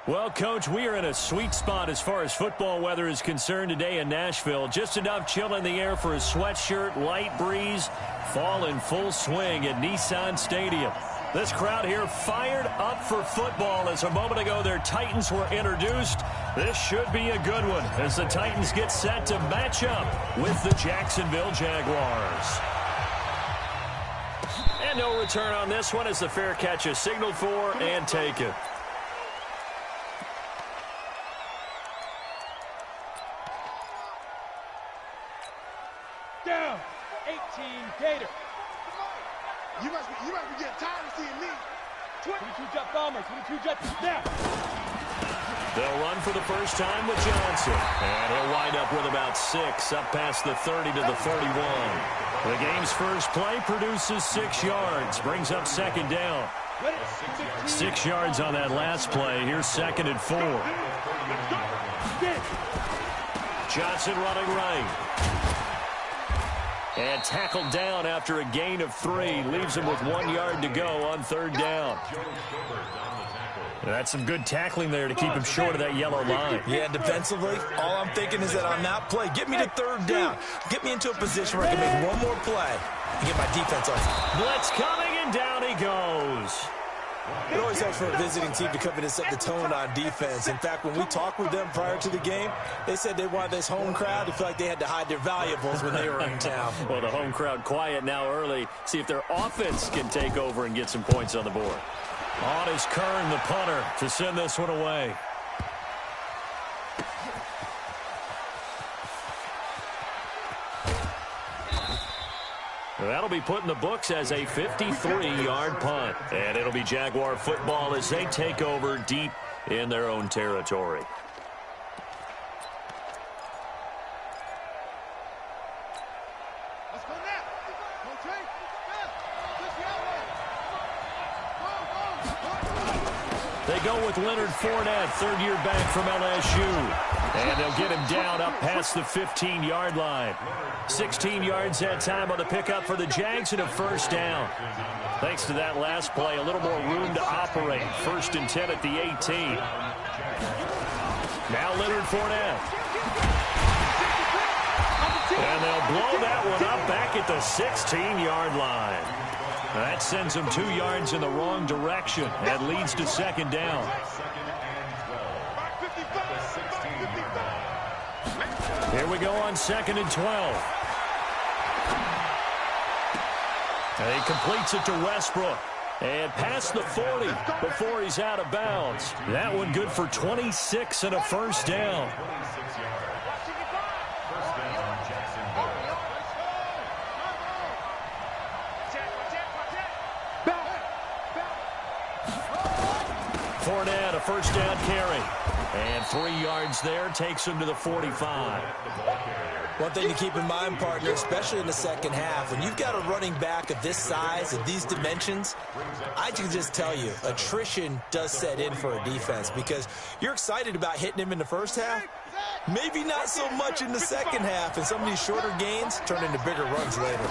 Well, Coach, we are in a sweet spot as far as football weather is concerned today in Nashville. Just enough chill in the air for a sweatshirt, light breeze, fall in full swing at Nissan Stadium. This crowd here fired up for football as a moment ago their Titans were introduced. This should be a good one as the Titans get set to match up with the Jacksonville Jaguars. And no return on this one as the fair catch is signaled for and taken. Down, 18 Gator. You must be getting tired of seeing me. 22 Jet Bomber, 22 Jet down. They'll run for the first time with Johnson. And he'll wind up with about 6 up past the 30 to the 31. The game's first play produces 6 yards, brings up second down. 6 yards on that last play. Here's 2nd and 4. Johnson running right. And tackled down after a gain of 3. Leaves him with 1 yard to go on 3rd down. That's some good tackling there to keep him short of that yellow line. Yeah, defensively, all I'm thinking is that on that play, get me to 3rd down. Get me into a position where I can make one more play and get my defense off. Blitz coming, and down he goes. It always helps for a visiting team to come in and set the tone on defense. In fact, when we talked with them prior to the game, they said they wanted this home crowd to feel like they had to hide their valuables when they were in town. Well, the home crowd quiet now early. See if their offense can take over and get some points on the board. On is Kern, the punter, to send this one away. That'll be put in the books as a 53-yard punt. And it'll be Jaguar football as they take over deep in their own territory. Let's go now. Go, Trey. They go with Leonard Fournette, 3rd-year back from LSU. And they'll get him down up past the 15-yard line. 16 yards that time on the pickup for the Jags and a 1st down. Thanks to that last play, a little more room to operate. 1st and 10 at the 18. Now Leonard Fournette. And they'll blow that one up back at the 16-yard line. That sends them 2 yards in the wrong direction. That leads to 2nd down. Here we go on 2nd and 12. And he completes it to Westbrook. And past the 40 before he's out of bounds. That one good for 26 and a 1st down. Fournette, a 1st down carry. And 3 yards there takes him to the 45. One thing to keep in mind, partner, especially in the second half, when you've got a running back of this size and these dimensions, I can just tell you, attrition does set in for a defense because you're excited about hitting him in the first half, maybe not so much in the second half, and some of these shorter gains turn into bigger runs later.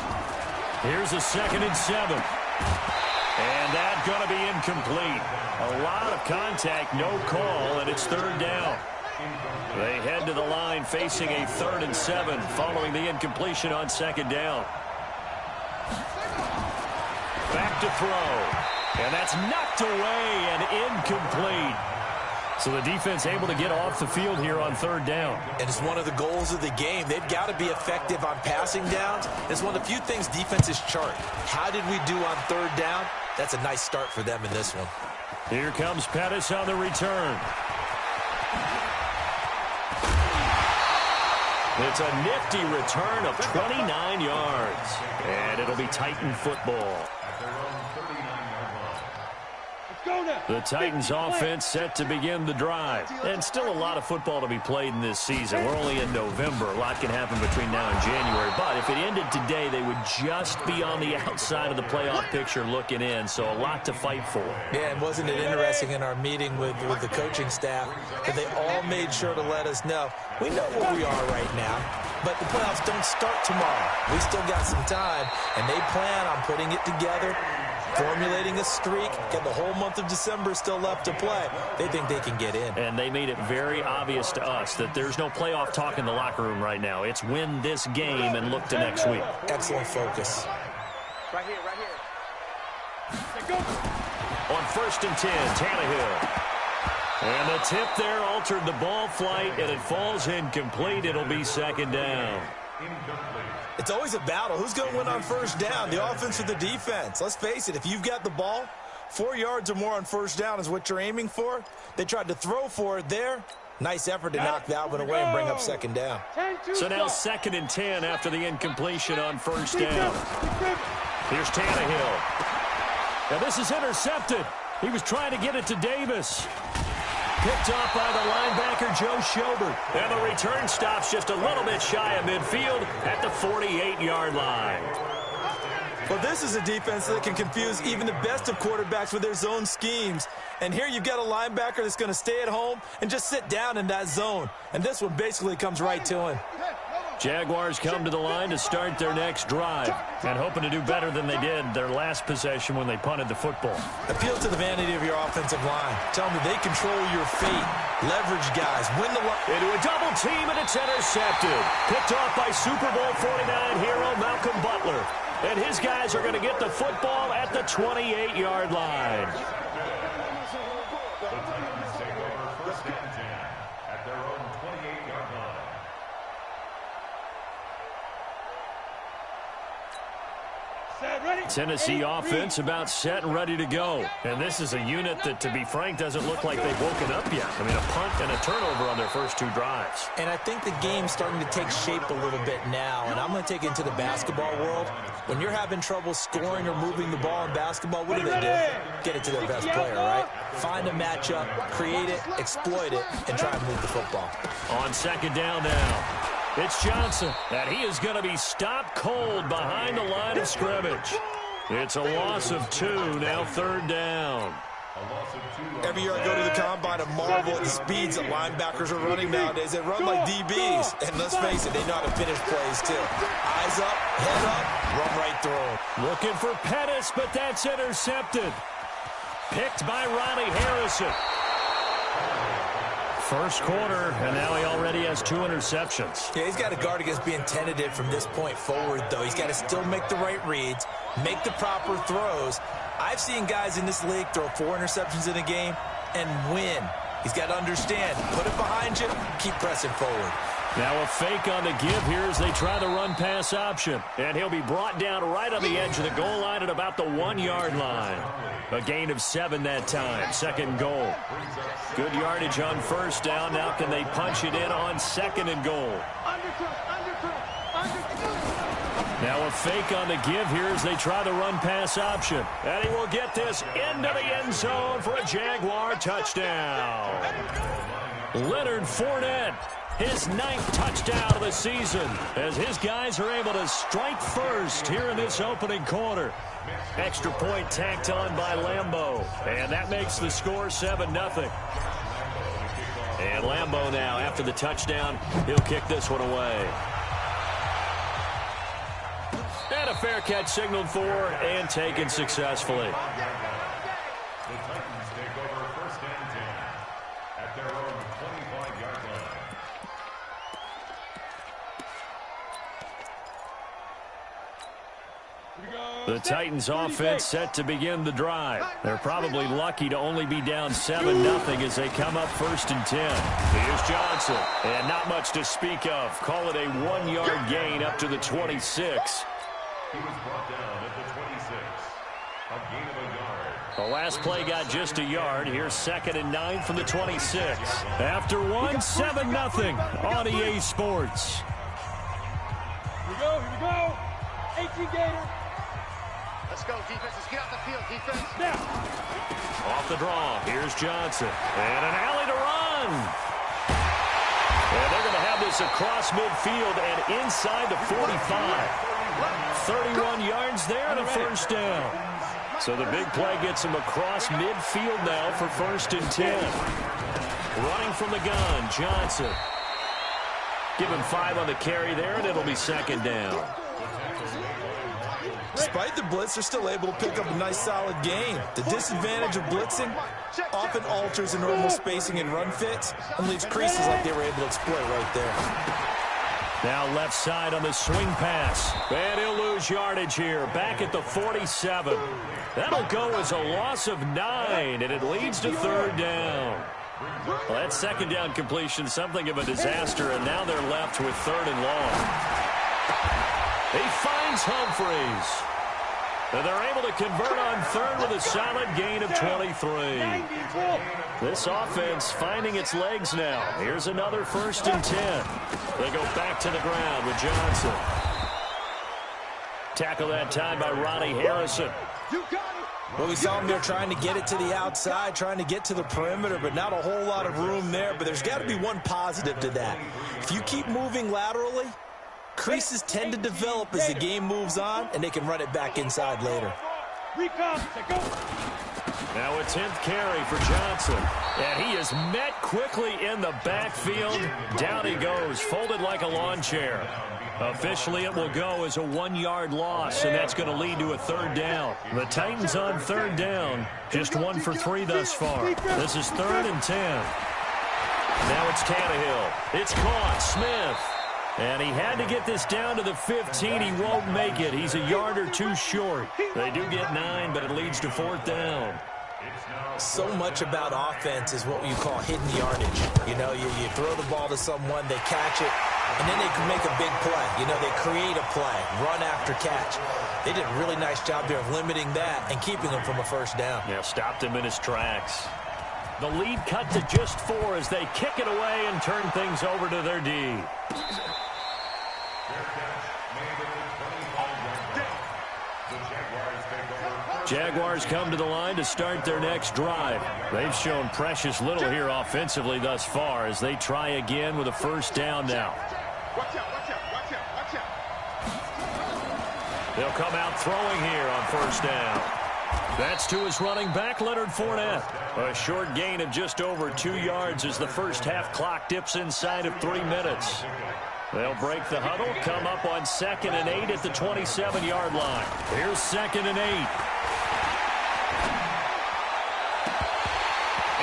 Here's a 2nd and 7. And that's going to be incomplete. A lot of contact, no call, and it's 3rd down. They head to the line facing a 3rd and 7 following the incompletion on 2nd down. Back to throw. And that's knocked away and incomplete. So the defense able to get off the field here on 3rd down. And it's one of the goals of the game. They've got to be effective on passing downs. It's one of the few things defenses chart. How did we do on 3rd down? That's a nice start for them in this one. Here comes Pettis on the return. It's a nifty return of 29 yards. And it'll be Titan football. The Titans offense set to begin the drive. And still a lot of football to be played in this season. We're only in November. A lot can happen between now and January. But if it ended today, they would just be on the outside of the playoff picture looking in. So a lot to fight for. Yeah, and wasn't it interesting in our meeting with the coaching staff that they all made sure to let us know, we know where we are right now, but the playoffs don't start tomorrow. We still got some time, and they plan on putting it together formulating a streak. Got the whole month of December still left to play. They think they can get in. And they made it very obvious to us that there's no playoff talk in the locker room right now. It's win this game and look to next week. Excellent focus. Right here, right here. On 1st and 10, Tannehill. And the tip there altered the ball flight, and it falls incomplete. It'll be 2nd down. It's always a battle. Who's going to win on 1st down, the offense or the defense? Let's face it, if you've got the ball, 4 yards or more on 1st down is what you're aiming for. They tried to throw for it there. Nice effort to knock that one away and bring up 2nd down. So now 2nd and 10 after the incompletion on 1st down. Here's Tannehill. Now this is intercepted. He was trying to get it to Davis. Picked off by the linebacker, Joe Schobert. And the return stops just a little bit shy of midfield at the 48-yard line. Well, this is a defense that can confuse even the best of quarterbacks with their zone schemes. And here you've got a linebacker that's going to stay at home and just sit down in that zone. And this one basically comes right to him. Jaguars come to the line to start their next drive and hoping to do better than they did their last possession when they punted the football. Appeal to the vanity of your offensive line. Tell them that they control your fate. Leverage guys. Win the line. Into a double team, and it's intercepted. Picked off by Super Bowl 49 hero Malcolm Butler. And his guys are going to get the football at the 28-yard line. The Titans take over 1st and 10 at their own 28-yard line. Tennessee offense about set and ready to go. And this is a unit that, to be frank, doesn't look like they've woken up yet. I mean, a punt and a turnover on their first 2 drives. And I think the game's starting to take shape a little bit now. And I'm going to take it into the basketball world. When you're having trouble scoring or moving the ball in basketball, what do? Get it to their best player, right? Find a matchup, create it, exploit it, and try and move the football. On 2nd down now. It's Johnson, and he is going to be stopped cold behind the line of scrimmage. It's a loss of 2, now 3rd down. Every year I go to the combine and marvel at the speeds that linebackers are running nowadays. They run like DBs, and let's face it, they know how to finish plays too. Eyes up, head up, run right through them. Looking for Pettis, but that's intercepted. Picked by Ronnie Harrison. First quarter, and now he already has 2 interceptions. Yeah, he's got to guard against being tentative from this point forward, though. He's got to still make the right reads, make the proper throws. I've seen guys in this league throw 4 interceptions in a game and win. He's got to understand, put it behind you, keep pressing forward. Now a fake on the give here as they try the run-pass option. And he'll be brought down right on the edge of the goal line at about the 1-yard line. A gain of 7 that time. 2nd goal. Good yardage on 1st down. Now can they punch it in on 2nd and goal? Now a fake on the give here as they try the run-pass option. And he will get this into the end zone for a Jaguar touchdown. Leonard Fournette, his 9th touchdown of the season, as his guys are able to strike first here in this opening quarter. Extra point tacked on by Lambeau, and that makes the score 7-0. And Lambeau now, after the touchdown, he'll kick this one away. And a fair catch signaled for and taken successfully. The Titans take over 1st and 10 at their own 25-yard line. The Titans offense set to begin the drive. They're probably lucky to only be down 7-0 as they come up 1st and 10. Here's Johnson, and not much to speak of. Call it a 1-yard gain up to the 26. He was brought down at the 26. A gain of a yard. The last play got just a yard. Here's 2nd and 9 from the 26. After 7-0 on EA Sports. Here we go. 18 Gator. Let's go, defense. Let's get out the field, defense. Now. Off the draw. Here's Johnson. And an alley to run. And they're going to have this across midfield and inside the 45. 31 yards there and a 1st down. So the big play gets him across midfield now for 1st and 10. Running from the gun, Johnson. Give him 5 on the carry there, and it'll be 2nd down. Despite the blitz, they're still able to pick up a nice, solid gain. The disadvantage of blitzing often alters the normal spacing and run fits and leaves creases like they were able to exploit right there. Now left side on the swing pass. And he'll lose yardage here. Back at the 47. That'll go as a loss of 9, and it leads to third down. Well, that second down completion, something of a disaster, and now they're left with third and long. He finds Humphreys. And they're able to convert on third with a solid gain of 23. This offense finding its legs now. Here's another 1st and 10. They go back to the ground with Johnson. Tackle that time by Ronnie Harrison. Well, we saw him there trying to get it to the outside, trying to get to the perimeter, but not a whole lot of room there. But there's got to be one positive to that. If you keep moving laterally, creases tend to develop as the game moves on, and they can run it back inside later. Now a 10th carry for Johnson. And he is met quickly in the backfield. Down he goes, folded like a lawn chair. Officially, it will go as a 1-yard loss, and that's going to lead to a third down. The Titans on third down, just 1 for 3 thus far. This is 3rd and 10. Now it's Tannehill. It's caught. Smith. And he had to get this down to the 15. He won't make it. He's a yard or 2 short. They do get 9, but it leads to 4th down. So much about offense is what you call hidden yardage. You know, you throw the ball to someone, they catch it, and then they can make a big play. You know, they create a play, run after catch. They did a really nice job there of limiting that and keeping him from a first down. Yeah, stopped him in his tracks. The lead cut to just 4 as they kick it away and turn things over to their D. Jaguars come to the line to start their next drive. They've shown precious little here offensively thus far as they try again with a first down now. They'll come out throwing here on first down. That's to his running back, Leonard Fournette. A short gain of just over 2 yards as the first half clock dips inside of 3 minutes. They'll break the huddle, come up on 2nd and 8 at the 27-yard line. Here's 2nd and 8.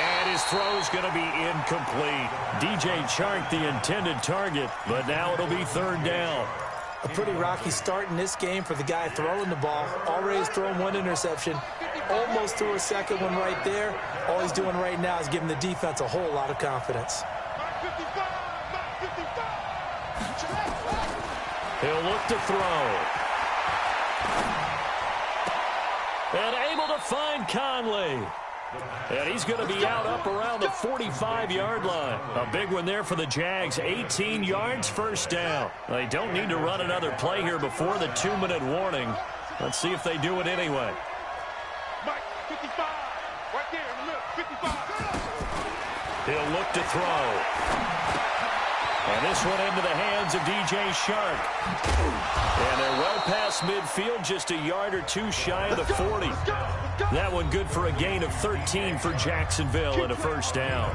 And his throw's going to be incomplete. DJ Chark, the intended target, but now it'll be third down. A pretty rocky start in this game for the guy throwing the ball. Already has thrown 1 interception. Almost threw a second one right there. All he's doing right now is giving the defense a whole lot of confidence. He'll look to throw. And able to find Conley. And he's going to be out up around the 45-yard line. A big one there for the Jags. 18 yards, first down. They don't need to run another play here before the 2-minute warning. Let's see if they do it anyway. Mike, 55. Right there in the middle, 55. He'll look to throw. And this one into the hands of DJ Chark. And they're well past midfield, just a yard or 2 shy of the 40. That one good for a gain of 13 for Jacksonville and a first down.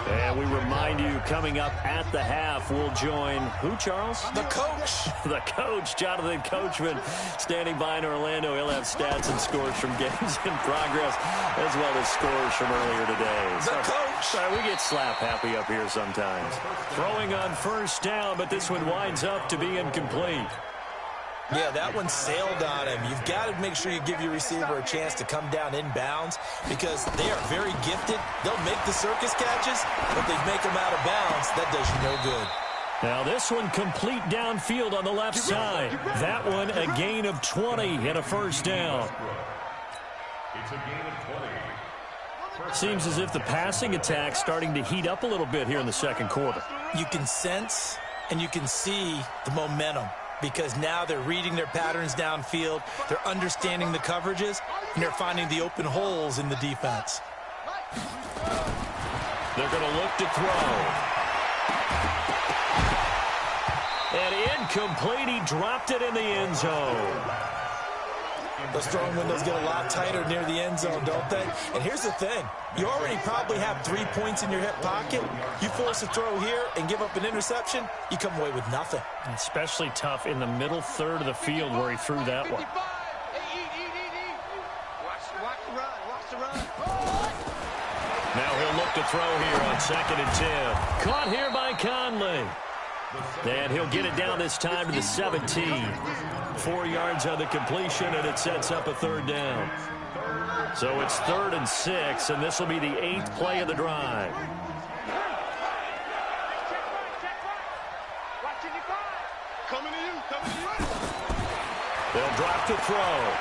And we remind you, coming up at the half, we'll join who, Charles? The coach. The coach, Jonathan Coachman, standing by in Orlando. He'll have stats and scores from games in progress, as well as scores from earlier today. The coach. Sorry, we get slap happy up here sometimes. Throwing on first down, but this one winds up to be incomplete. Yeah, that one sailed on him. You've got to make sure you give your receiver a chance to come down inbounds because they are very gifted. They'll make the circus catches, but they make them out of bounds. That does you no good. Now this one complete downfield on the left side. That one a gain of 20 and a first down. It's a gain of 20. Seems as if the passing attack's starting to heat up a little bit here in the second quarter. You can sense and you can see the momentum because now they're reading their patterns downfield, they're understanding the coverages, and they're finding the open holes in the defense. They're going to look to throw. And incomplete. He dropped it in the end zone. Those throwing windows get a lot tighter near the end zone, don't they? And here's the thing. You already probably have 3 points in your hip pocket. You force a throw here and give up an interception, you come away with nothing. Especially tough in the middle third of the field where he threw that one. Watch the run. Now he'll look to throw here on 2nd and 10. Caught here by Conley. And he'll get it down this time to the 17. 4 yards on the completion, and it sets up a 3rd down. So it's 3rd and 6, and this will be the 8th play of the drive. Coming to you. They'll drop to throw.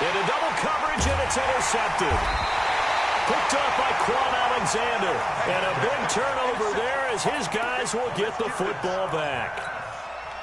Into double coverage, and it's intercepted. Picked up by Quan Alexander. And a big turnover there as his guys will get the football back.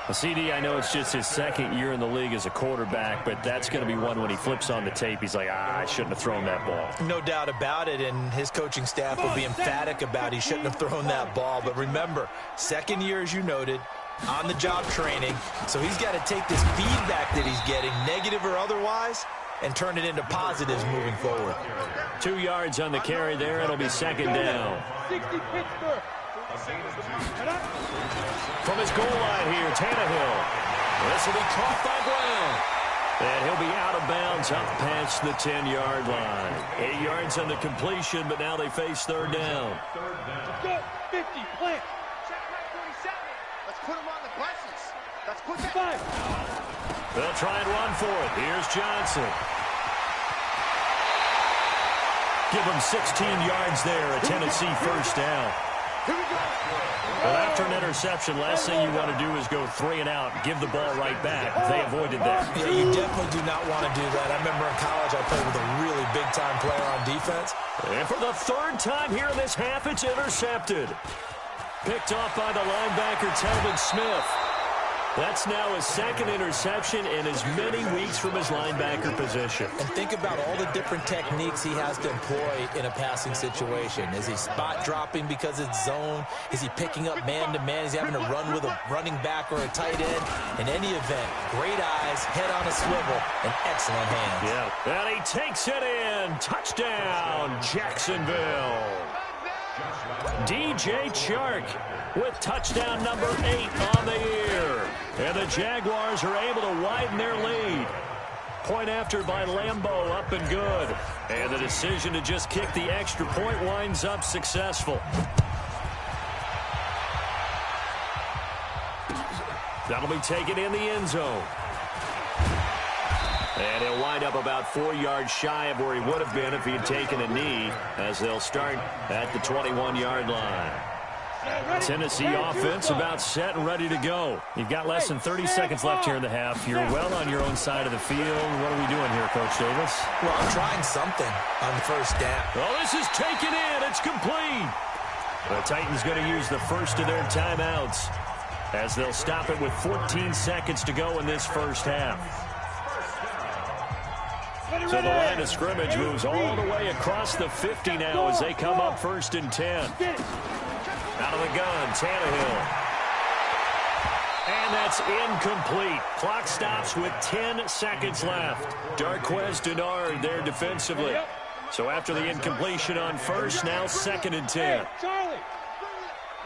Well, CD, I know it's just his 2nd year in the league as a quarterback, but that's going to be one when he flips on the tape, he's like, I shouldn't have thrown that ball. No doubt about it, and his coaching staff will be emphatic about he shouldn't have thrown that ball. But remember, 2nd year, as you noted, on-the-job training, so he's got to take this feedback that he's getting, negative or otherwise, and turn it into positives moving forward. 2 yards on the carry there. It'll be 2nd down. 60 Pittsburgh. From his goal line here, Tannehill. This will be caught by Brown. And he'll be out of bounds up past the 10-yard line. 8 yards on the completion, but now they face 3rd down. Let's go. 50, plant. Check right 47. Let's put him on the buses. Let's put that. 5. They'll try and run for it. Here's Johnson. Give him 16 yards there, a Tennessee 1st down. Here we go. Well, after an interception, last thing you want to do is go 3 and out, give the ball right back. They avoided that. Yeah, you definitely do not want to do that. I remember in college I played with a really big-time player on defense. And for the 3rd time here in this half, it's intercepted. Picked off by the linebacker, Telvin Smith. That's now his 2nd interception in as many weeks from his linebacker position. And think about all the different techniques he has to employ in a passing situation. Is he spot dropping because it's zone? Is he picking up man-to-man? Is he having to run with a running back or a tight end? In any event, great eyes, head on a swivel, and excellent hands. Yeah, and he takes it in. Touchdown, Jacksonville. DJ Chark with touchdown number 8 on the year. And the Jaguars are able to widen their lead. Point after by Lambeau, up and good. And the decision to just kick the extra point winds up successful. That'll be taken in the end zone. And he'll wind up about 4 yards shy of where he would have been if he had taken a knee, as they'll start at the 21-yard line. Tennessee offense about set and ready to go. You've got less than 30 seconds left here in the half. You're well on your own side of the field. What are we doing here, Coach Davis? Well, I'm trying something on the 1st down. Oh, this is taken in. It's complete. The Titans going to use the first of their timeouts as they'll stop it with 14 seconds to go in this 1st half. So the line of scrimmage moves all the way across the 50 now as they come up 1st and 10. Out of the gun, Tannehill. And that's incomplete. Clock stops with 10 seconds left. Darquez Denard there defensively. So after the incompletion on 1st, now 2nd and 10. Charlie.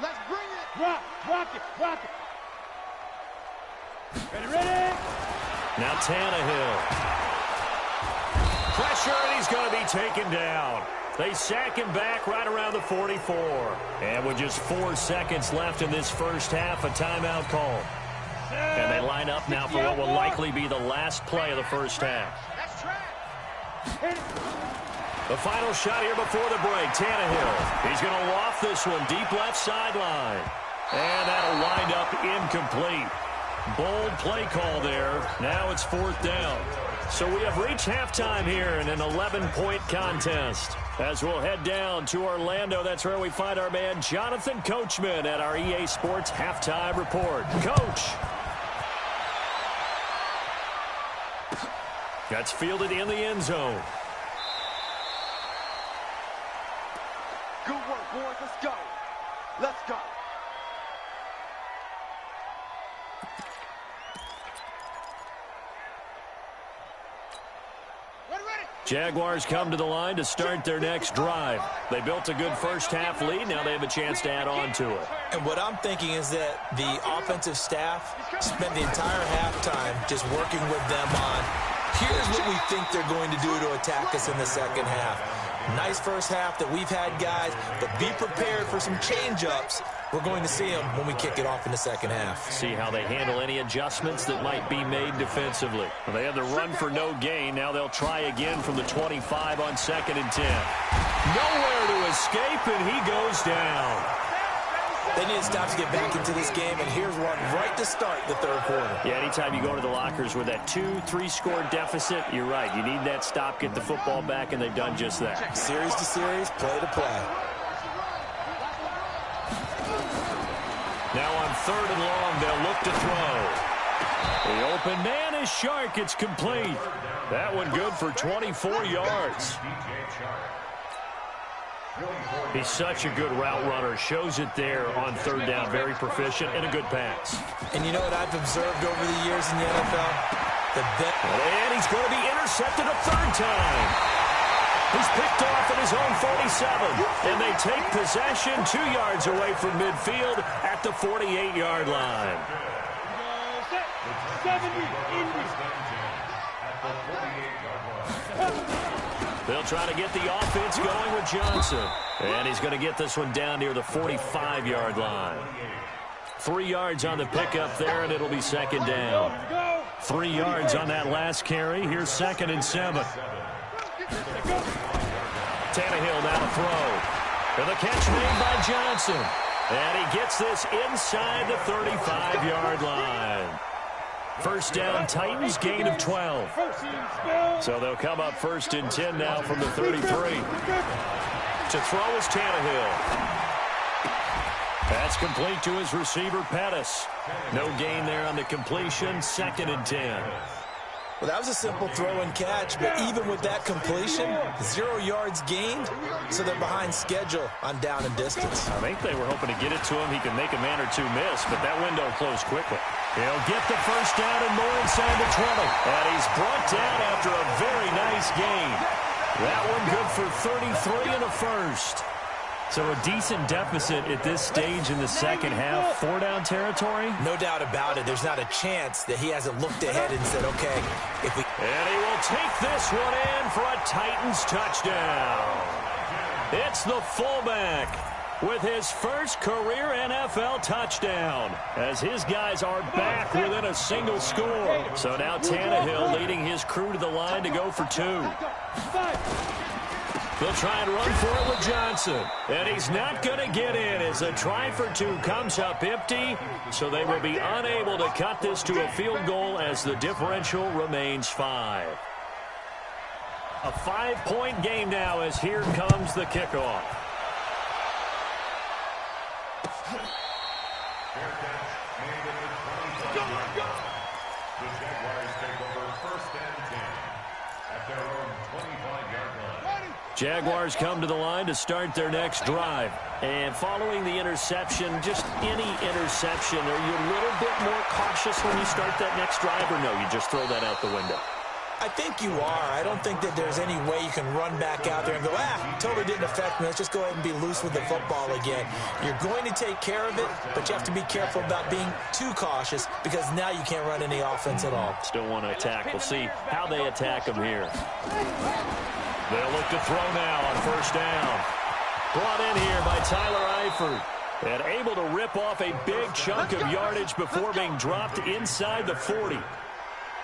Let's bring it. Rock it. Ready. Now Tannehill. Pressure, and he's going to be taken down. They sack him back right around the 44. And with just 4 seconds left in this 1st half, a timeout call. And they line up now for what will likely be the last play of the 1st half. That's track. The final shot here before the break, Tannehill. He's going to loft this one deep left sideline. And that'll wind up incomplete. Bold play call there. Now it's 4th down. So we have reached halftime here in an 11-point contest. As we'll head down to Orlando, that's where we find our man Jonathan Coachman at our EA Sports Halftime Report. Coach. That's fielded in the end zone. Good work, boys. Let's go. Let's go. Jaguars come to the line to start their next drive. They built a good first-half lead. Now they have a chance to add on to it. And what I'm thinking is that the offensive staff spent the entire halftime just working with them on, here's what we think they're going to do to attack us in the second half. Nice first half that we've had, guys, but be prepared for some change-ups. We're going to see them when we kick it off in the second half. See how they handle any adjustments that might be made defensively. Well, they had the run for no gain. Now they'll try again from the 25 on 2nd and 10. Nowhere to escape, and he goes down. They need to stop to get back into this game, and here's one right to start the third quarter. Yeah, anytime you go to the lockers with that 2-3 score deficit, you're right. You need that stop, get the football back, and they've done just that. Series to series, play to play. Now on 3rd and long, they'll look to throw. The open man is Shark. It's complete. That one good for 24 yards. He's such a good route runner. Shows it there on 3rd down. Very proficient and a good pass. And you know what I've observed over the years in the NFL? And he's going to be intercepted a 3rd time. He's picked off at his own 47. And they take possession 2 yards away from midfield at the 48-yard line. 70. They'll try to get the offense going with Johnson. And he's going to get this one down near the 45-yard line. 3 yards on the pickup there, and it'll be 2nd down. 3 yards on that last carry. Here's 2nd and 7. Tannehill now to throw. And the catch made by Johnson. And he gets this inside the 35-yard line. 1st down, Titans, gain of 12. So they'll come up 1st and 10 now from the 33. To throw is Tannehill. That's complete to his receiver, Pettis. No gain there on the completion, 2nd and 10. Well, that was a simple throw and catch, but even with that completion, 0 yards gained, so they're behind schedule on down and distance. I think they were hoping to get it to him. He could make a man or two miss, but that window closed quickly. He'll get the 1st down and more inside the 20. And he's brought down after a very nice gain. That one good for 33 in the 1st. So a decent deficit at this stage in the second half. 4-down territory? No doubt about it. There's not a chance that he hasn't looked ahead and said, okay, if we... And he will take this one in for a Titans touchdown. It's the fullback with his first career NFL touchdown, as his guys are back within a single score. So now Tannehill leading his crew to the line to go for 2. They'll try and run for it with Johnson. And he's not going to get in as a try for 2 comes up empty. So they will be unable to cut this to a field goal as the differential remains 5. A 5-point game now as here comes the kickoff. The Jaguars take over 1st and 10 at their own 25-yard line. Jaguars come to the line to start their next drive. And following the interception, just any interception, are you a little bit more cautious when you start that next drive, or no, you just throw that out the window? I think you are. I don't think that there's any way you can run back out there and go, totally didn't affect me. Let's just go ahead and be loose with the football again. You're going to take care of it, but you have to be careful about being too cautious because now you can't run any offense at all. Still want to attack. We'll see how they attack them here. They'll look to throw now on 1st down. Brought in here by Tyler Eifert. And able to rip off a big chunk of yardage before being dropped inside the 40.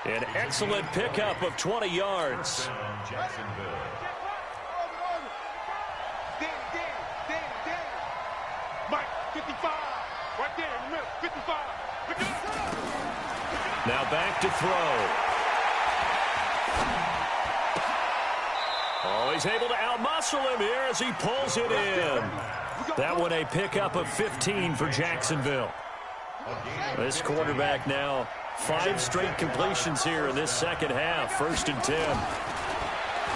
An excellent pickup of 20 yards. Mike, 55. Right there in the middle, 55. Now back to throw. Oh, he's able to outmuscle him here as he pulls it in. That one a pickup of 15 for Jacksonville. This quarterback now 5 straight completions here in this second half. 1st and 10.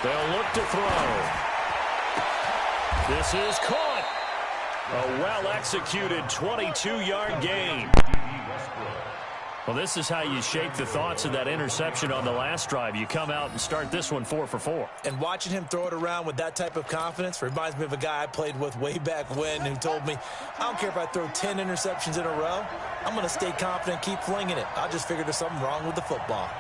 They'll look to throw. This is caught. A well-executed 22-yard gain. Well, this is how you shake the thoughts of that interception on the last drive. You come out and start this one 4 for 4. And watching him throw it around with that type of confidence reminds me of a guy I played with way back when who told me, I don't care if I throw 10 interceptions in a row. I'm going to stay confident, keep flinging it. I just figured there's something wrong with the football.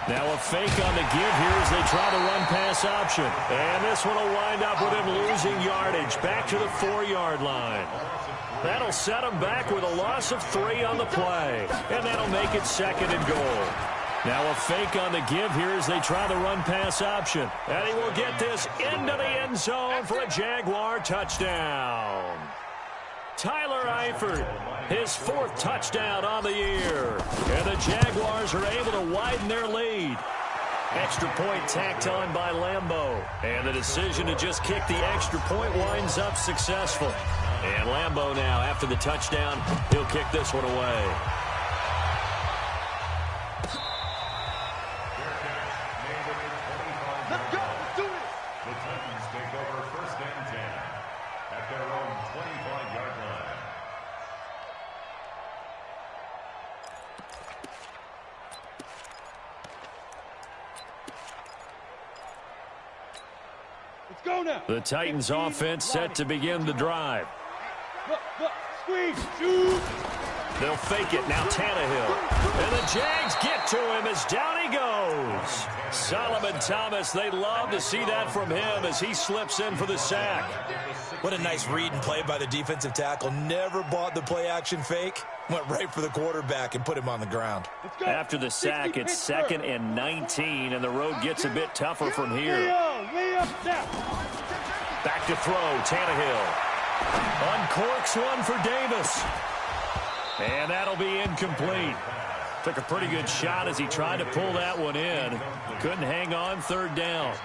Now a fake on the give here as they try the run-pass option. And this one will wind up with him losing yardage back to the 4-yard line. That'll set him back with a loss of 3 on the play. And that'll make it 2nd and goal. Now a fake on the give here as they try the run-pass option. And he will get this into the end zone for a Jaguar touchdown. Tyler Eifert, his 4th touchdown on the year. And the Jaguars are able to widen their lead. Extra point tacked on by Lambeau. And the decision to just kick the extra point winds up successful. And Lambeau now, after the touchdown, he'll kick this one away. Let's go. Let's do it. The Titans take over 1st and 10 at their own 25-yard line. Let's go now. The Titans offense set to begin the drive. Look, squeeze, shoot. They'll fake it. Now Tannehill. And the Jags get to him as down he goes. Solomon Thomas, they love to see that from him as he slips in for the sack. What a nice read and play by the defensive tackle. Never bought the play-action fake. Went right for the quarterback and put him on the ground. After the sack, it's 2nd and 19, and the road gets a bit tougher from here. Back to throw, Tannehill. Uncorks one for Davis. And that'll be incomplete. Took a pretty good shot as he tried to pull that one in. Couldn't hang on 3rd down.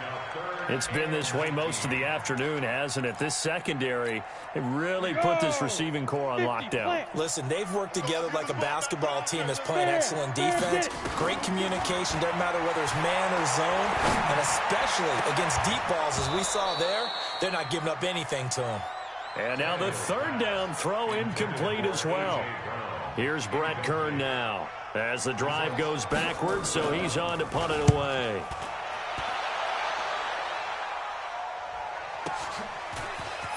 It's been this way most of the afternoon, hasn't it? This secondary, it really put this receiving core on lockdown. Listen, they've worked together like a basketball team that's playing excellent defense. Great communication, doesn't matter whether it's man or zone. And especially against deep balls, as we saw there, they're not giving up anything to them. And now the 3rd down throw incomplete as well. Here's Brett Kern now as the drive goes backwards, so he's on to punt it away.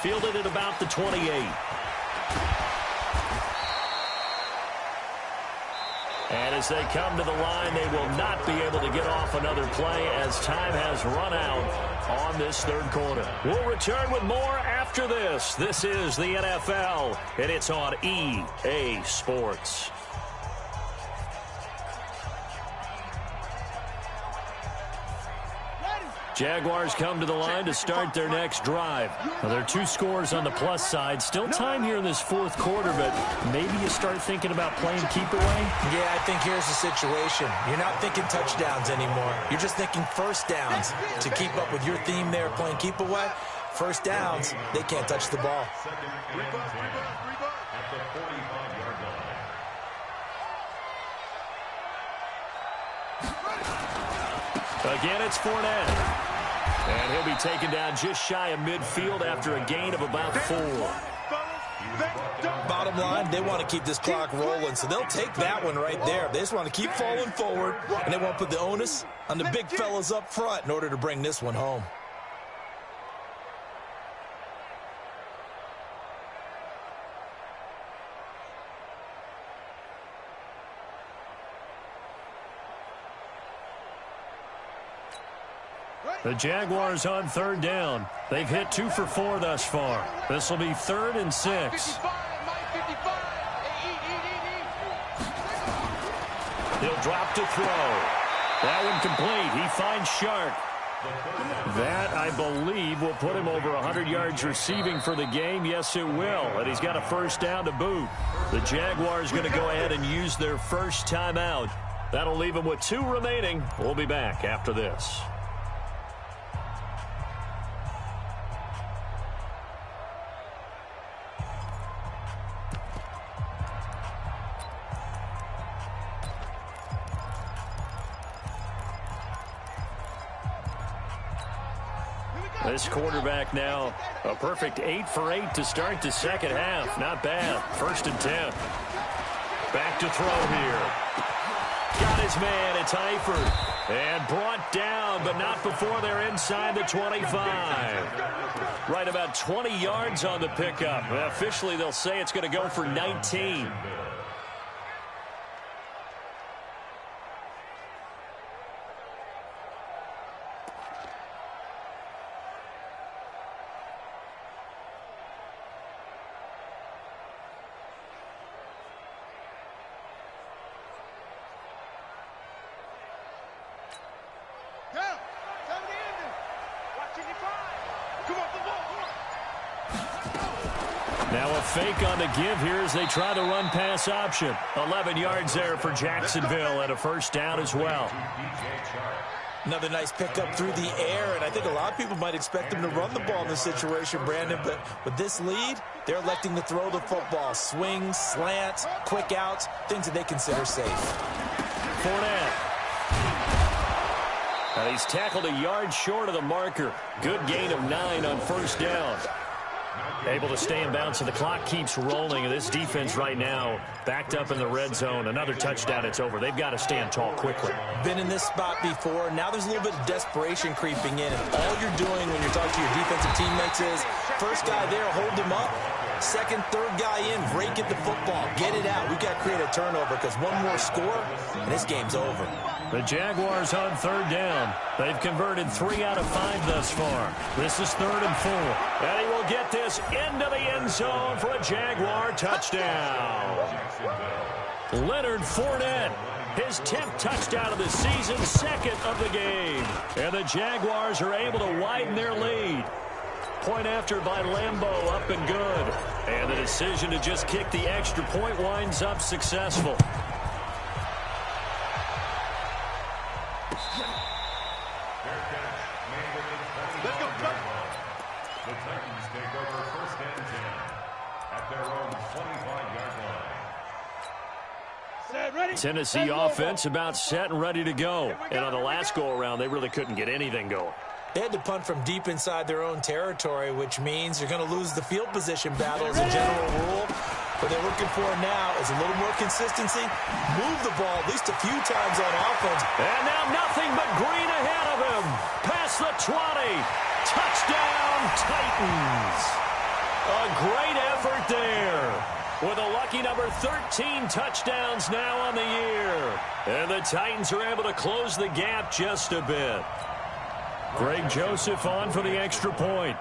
Fielded at about the 28. And as they come to the line, they will not be able to get off another play as time has run out on this 3rd quarter. We'll return with more after this. This is the NFL, and it's on EA Sports. Jaguars come to the line to start their next drive. Now, there are 2 scores on the plus side. Still time here in this 4th quarter, but maybe you start thinking about playing keep away? Yeah, I think here's the situation. You're not thinking touchdowns anymore. You're just thinking 1st downs. To keep up with your theme there, playing keep away, 1st downs, they can't touch the ball. At the 45-yard line. Again, it's Fournette. And he'll be taken down just shy of midfield after a gain of about 4. Bottom line, they want to keep this clock rolling, so they'll take that one right there. They just want to keep falling forward, and they won't put the onus on the big fellas up front in order to bring this one home. The Jaguars on 3rd down. They've hit 2 for 4 thus far. This will be 3rd and 6. He'll drop to throw. That one complete. He finds Shark. That, I believe, will put him over 100 yards receiving for the game. Yes, it will. And he's got a 1st down to boot. The Jaguars going to go ahead and use their first timeout. That'll leave them with 2 remaining. We'll be back after this. This quarterback now, a perfect 8 for 8 to start the 2nd half. Not bad. 1st and 10. Back to throw here. Got his man. It's Eifert. And brought down, but not before they're inside the 25. Right about 20 yards on the pickup. Officially, they'll say it's going to go for 19. Now a fake on the give here as they try the run-pass option. 11 yards there for Jacksonville and a first down as well. Another nice pickup through the air, and I think a lot of people might expect them to run the ball in this situation, Brandon, but with this lead, they're electing to throw the football. Swings, slants, quick outs, things that they consider safe. Fournette. And he's tackled a yard short of the marker. Good gain of 9 on first down. Able to stay in bounds, so the clock keeps rolling. This defense right now backed up in the red zone. Another touchdown, it's over. They've got to stand tall quickly. Been in this spot before. Now there's a little bit of desperation creeping in. And all you're doing when you're talking to your defensive teammates is, first guy there, hold him up. Second, third guy in, rake at the football. Get it out. We've got to create a turnover because one more score, and this game's over. The Jaguars on third down. They've converted 3 out of 5 thus far. This is 3rd and 4. And he will get this into the end zone for a Jaguar touchdown. Leonard Fournette, his 10th touchdown of the season, 2nd of the game. And the Jaguars are able to widen their lead. Point after by Lambeau, up and good. And the decision to just kick the extra point winds up successful. Let's go, Chuck. The Titans take over 1st and 10 at their own 25-yard line. Set, ready? Tennessee offense about set and ready to go. And on the last go-around, they really couldn't get anything going. They had to punt from deep inside their own territory, which means you're going to lose the field position battle as a general rule. What they're looking for now is a little more consistency. Move the ball at least a few times on offense. And now nothing but green ahead of him. Past the 20. Touchdown, Titans. A great effort there. With a lucky number 13 touchdowns now on the year. And the Titans are able to close the gap just a bit. Greg Joseph on for the extra point.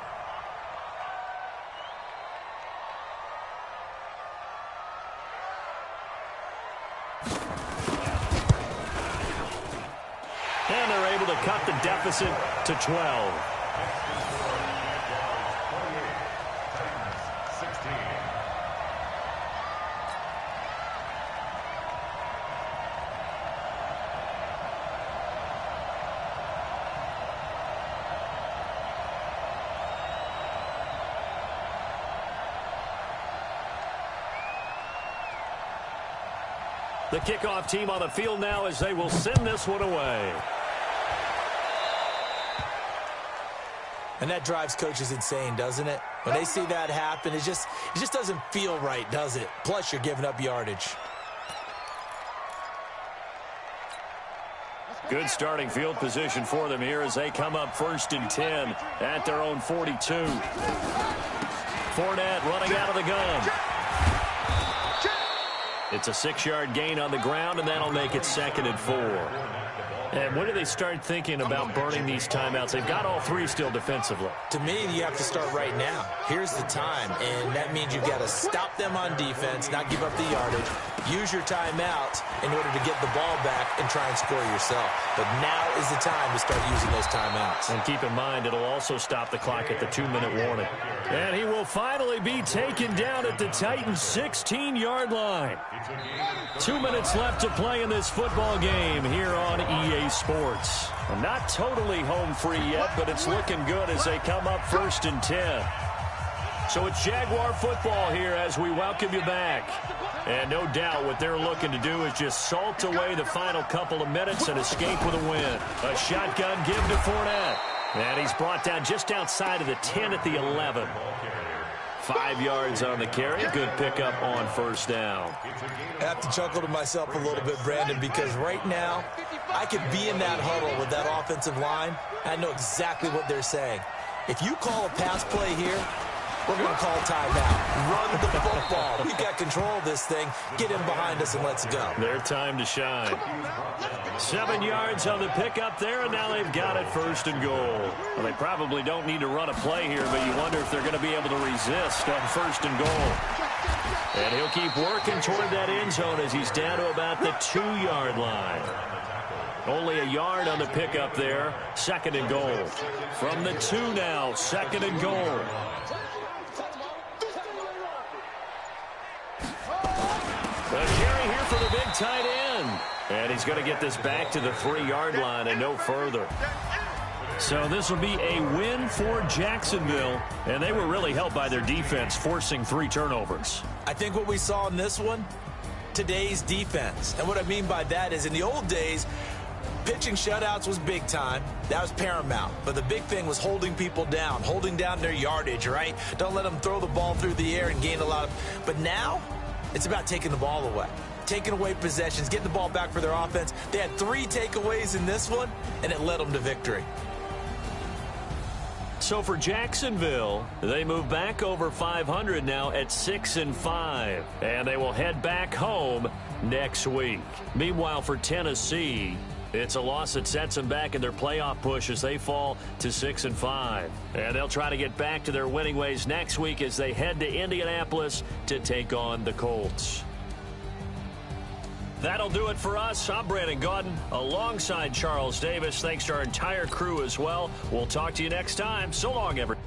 And they're able to cut the deficit to 12. The kickoff team on the field now as they will send this one away. And that drives coaches insane, doesn't it? When they see that happen, it just doesn't feel right, does it? Plus, you're giving up yardage. Good starting field position for them here as they come up 1st and 10 at their own 42. Fournette running out of the gun. It's a 6-yard gain on the ground, and that'll make it 2nd and 4. And when do they start thinking about burning these timeouts? They've got all 3 still defensively. To me, you have to start right now. Here's the time, and that means you've got to stop them on defense, not give up the yardage, use your timeout in order to get the ball back and try and score yourself. But now is the time to start using those timeouts. And keep in mind, it'll also stop the clock at the 2-minute warning. And he will finally be taken down at the Titans' 16-yard line. 2 minutes left to play in this football game here on EA Sports. Not totally home free yet, but it's looking good as they come up 1st and 10. So it's Jaguar football here as we welcome you back. And no doubt what they're looking to do is just salt away the final couple of minutes and escape with a win. A shotgun give to Fournette. And he's brought down just outside of the 10 at the 11. 5 yards on the carry. Good pickup on first down. I have to chuckle to myself a little bit, Brandon, because right now I could be in that huddle with that offensive line. I know exactly what they're saying. If you call a pass play here, we're going to call timeout. Run the football. We've got control of this thing. Get in behind us and let's go. Their time to shine. 7 yards on the pickup there, and now they've got it first and goal. Well, they probably don't need to run a play here, but you wonder if they're going to be able to resist on first and goal. And he'll keep working toward that end zone as he's down to about the 2-yard line. Only a yard on the pickup there. Second and goal. From the 2 now, second and goal. A carry here for the big tight end. And he's going to get this back to the 3-yard line and no further. So this will be a win for Jacksonville. And they were really helped by their defense, forcing 3 turnovers. I think what we saw in this one, today's defense. And what I mean by that is in the old days, pitching shutouts was big time. That was paramount. But the big thing was holding people down, holding down their yardage, right? Don't let them throw the ball through the air and gain a lot of... But now, it's about taking the ball away. Taking away possessions, getting the ball back for their offense. They had 3 takeaways in this one, and it led them to victory. So for Jacksonville, they move back over 500 now at 6-5. And they will head back home next week. Meanwhile, for Tennessee, it's a loss that sets them back in their playoff push as they fall to 6-5. And they'll try to get back to their winning ways next week as they head to Indianapolis to take on the Colts. That'll do it for us. I'm Brandon Gaudin alongside Charles Davis. Thanks to our entire crew as well. We'll talk to you next time. So long, everyone.